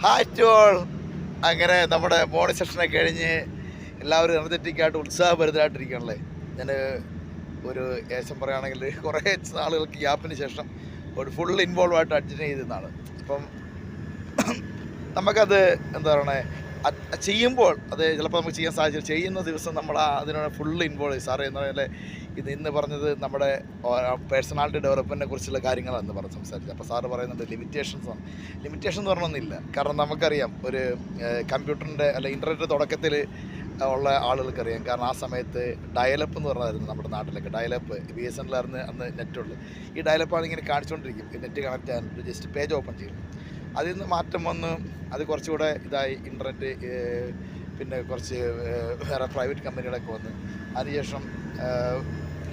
ഹാറ്റോൾ അങ്ങനെ നമ്മുടെ മോർണിംഗ് സെഷനൊക്കെ കഴിഞ്ഞ് എല്ലാവരും എനർജറ്റിക്കായിട്ട് ഉത്സാഹഭരിതരായിട്ടിരിക്കണല്ലേ. ഞാൻ ഒരു ഏശം പറയുകയാണെങ്കിൽ കുറേ നാളുകൾക്ക് ഗ്യാപ്പിന് ശേഷം ഒരു ഫുൾ ഇൻവോൾവ് ആയിട്ട് അറ്റൻഡ് ചെയ്തിരുന്നതാണ്. അപ്പം നമുക്കത് എന്താ പറയണേ, ചെയ്യുമ്പോൾ അത് ചിലപ്പോൾ നമുക്ക് ചെയ്യാൻ സാധിച്ചു. ചെയ്യുന്ന ദിവസം നമ്മൾ അതിനോട് ഫുള്ള് ഇൻവോൾവ് ചെയ്യും. സാറേ എന്ന് പറഞ്ഞാൽ ഇന്ന് പറഞ്ഞത് നമ്മുടെ പേഴ്സണാലിറ്റി ഡെവലപ്മെൻറ്റിനെ കുറിച്ചുള്ള കാര്യങ്ങളാണ് പറഞ്ഞ് സംസാരിച്ചത്. അപ്പോൾ സാറ് പറയുന്നുണ്ട് ലിമിറ്റേഷൻസ് എന്ന് പറഞ്ഞൊന്നുമില്ല. കാരണം നമുക്കറിയാം ഒരു കമ്പ്യൂട്ടറിൻ്റെ അല്ല ഇൻ്റർനെറ്റ് തുടക്കത്തിൽ ഉള്ള ആളുകൾക്കറിയാം. കാരണം ആ സമയത്ത് ഡയലപ്പ് എന്ന് പറഞ്ഞായിരുന്നു നമ്മുടെ നാട്ടിലൊക്കെ. ഡയലപ്പ് BSNL അന്ന് നെറ്റുള്ളൂ. ഈ ഡയലപ്പാണ് ഇങ്ങനെ കാണിച്ചുകൊണ്ടിരിക്കും. നെറ്റ് കണക്ട് ചെയ്യാൻ ജസ്റ്റ് പേജ് ഓപ്പൺ ചെയ്യും. അതിൽ നിന്ന് മാറ്റം വന്ന് അത് കുറച്ചുകൂടെ ഇതായി ഇൻ്റർനെറ്റ്, പിന്നെ കുറച്ച് വേറെ പ്രൈവറ്റ് കമ്പനികളൊക്കെ വന്ന് അതിനുശേഷം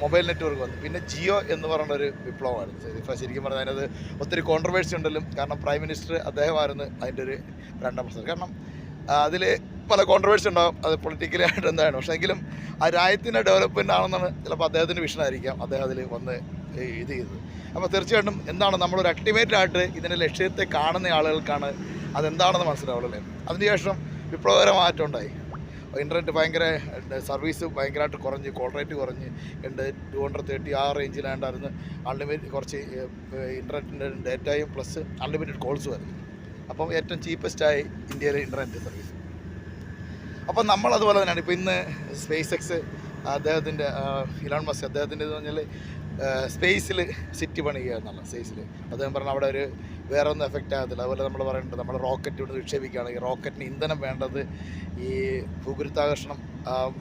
മൊബൈൽ നെറ്റ്വർക്ക് വന്നു. പിന്നെ ജിയോ എന്ന് പറയുന്നൊരു വിപ്ലവമായിരുന്നു. ഇപ്പോൾ ശരിക്കും പറഞ്ഞാൽ അതിനത് ഒത്തിരി കോൺട്രവേഴ്സി ഉണ്ടല്ലോ. കാരണം പ്രൈം മിനിസ്റ്റർ അദ്ദേഹമായിരുന്നു അതിൻ്റെ ഒരു രണ്ടാം പ്രശ്നം. കാരണം അതിൽ പല കോൺട്രവേഴ്സി ഉണ്ടാകും, അത് പൊളിറ്റിക്കലി ആയിട്ട് എന്താണ്. പക്ഷേ എങ്കിലും ആ രാജ്യത്തിൻ്റെ ഡെവലപ്മെൻ്റ് ആണെന്നാണ് ചിലപ്പോൾ അദ്ദേഹത്തിൻ്റെ വിഷനായിരിക്കാം അദ്ദേഹം അതിൽ വന്ന് ഇത് ചെയ്തത്. അപ്പോൾ തീർച്ചയായിട്ടും എന്താണ് നമ്മളൊരു അൾട്ടിമേറ്റായിട്ട് ഇതിൻ്റെ ലക്ഷ്യത്തെ കാണുന്ന ആളുകൾക്കാണ് അതെന്താണെന്ന് മനസ്സിലാവുള്ളൂ അല്ലേ. അതിനുശേഷം വിപ്ലവകരമാറ്റം ഉണ്ടായി. ഇൻ്റർനെറ്റ് ഭയങ്കര സർവീസ് ഭയങ്കരമായിട്ട് കുറഞ്ഞ്, കോൾ റേറ്റ് കുറഞ്ഞ് 230 ആ റേഞ്ചിലാണ്ടായിരുന്നു. അൺലിമിറ്റഡ് കുറച്ച് ഇൻ്റർനെറ്റിൻ്റെ ഡേറ്റയും പ്ലസ് അൺലിമിറ്റഡ് കോൾസും ആയിരുന്നു. അപ്പം ഏറ്റവും ചീപ്പസ്റ്റായി ഇന്ത്യയിലെ ഇൻ്റർനെറ്റ് സർവീസ്. അപ്പം നമ്മളതുപോലെ തന്നെയാണ്. ഇപ്പോൾ ഇന്ന് സ്പേസ് എക്സ് അദ്ദേഹത്തിൻ്റെ ഇലോൺ മസ്ക് അദ്ദേഹത്തിൻ്റെ എന്ന് പറഞ്ഞാൽ സ്പേസിൽ സിറ്റി പണിയുക എന്നുള്ള സ്പേസിൽ അദ്ദേഹം പറഞ്ഞാൽ അവിടെ ഒരു വേറെ ഒന്നും എഫക്റ്റ് ആകത്തില്ല. അതുപോലെ നമ്മൾ പറയുന്നുണ്ട് നമ്മുടെ റോക്കറ്റ് ഇവിടെ വിക്ഷേപിക്കുകയാണെങ്കിൽ റോക്കറ്റിന് ഇന്ധനം വേണ്ടത് ഈ ഭൂഗുരുത്വാകർഷണം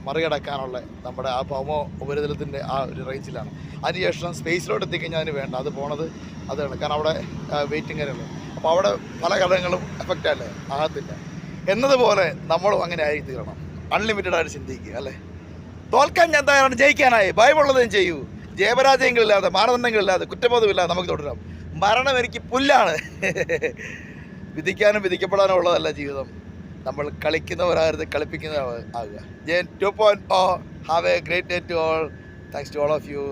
മറികടക്കാനുള്ള നമ്മുടെ ആ ഭൗമ ഉപരിതലത്തിൻ്റെ ആ ഒരു റേഞ്ചിലാണ്. അതിനുശേഷം സ്പേസിലോട്ട് എത്തിക്കഴിഞ്ഞാൽ അതിന് വേണ്ട അത് പോണത് അതാണ്. കാരണം അവിടെ വെയിറ്റിംഗ് കാര്യങ്ങൾ. അപ്പോൾ അവിടെ പല ഘടകങ്ങളും എഫക്റ്റ് അല്ലേ ആകത്തില്ല എന്നതുപോലെ നമ്മളും അങ്ങനെ ആയി തീരണം. അൺലിമിറ്റഡ് ആയിട്ട് ചിന്തിക്കുക അല്ലേ. തോൽക്കാൻ ഞാൻ തയ്യാറാണ്, ജയിക്കാനായി ഭയമുള്ളതും ചെയ്യൂ. ജയപരാജയങ്ങളില്ലാതെ മാനദണ്ഡങ്ങളില്ലാതെ കുറ്റബോധമില്ലാതെ നമുക്ക് തുടരാം. മരണം എനിക്ക് പുല്ലാണ്. വിധിക്കാനും വിധിക്കപ്പെടാനും ഉള്ളതല്ല ജീവിതം. നമ്മൾ കളിക്കുന്നവരാകരുത്, കളിപ്പിക്കുന്നവരാകുക. Jen 2.0. Have a great day to all. Thanks to all of you.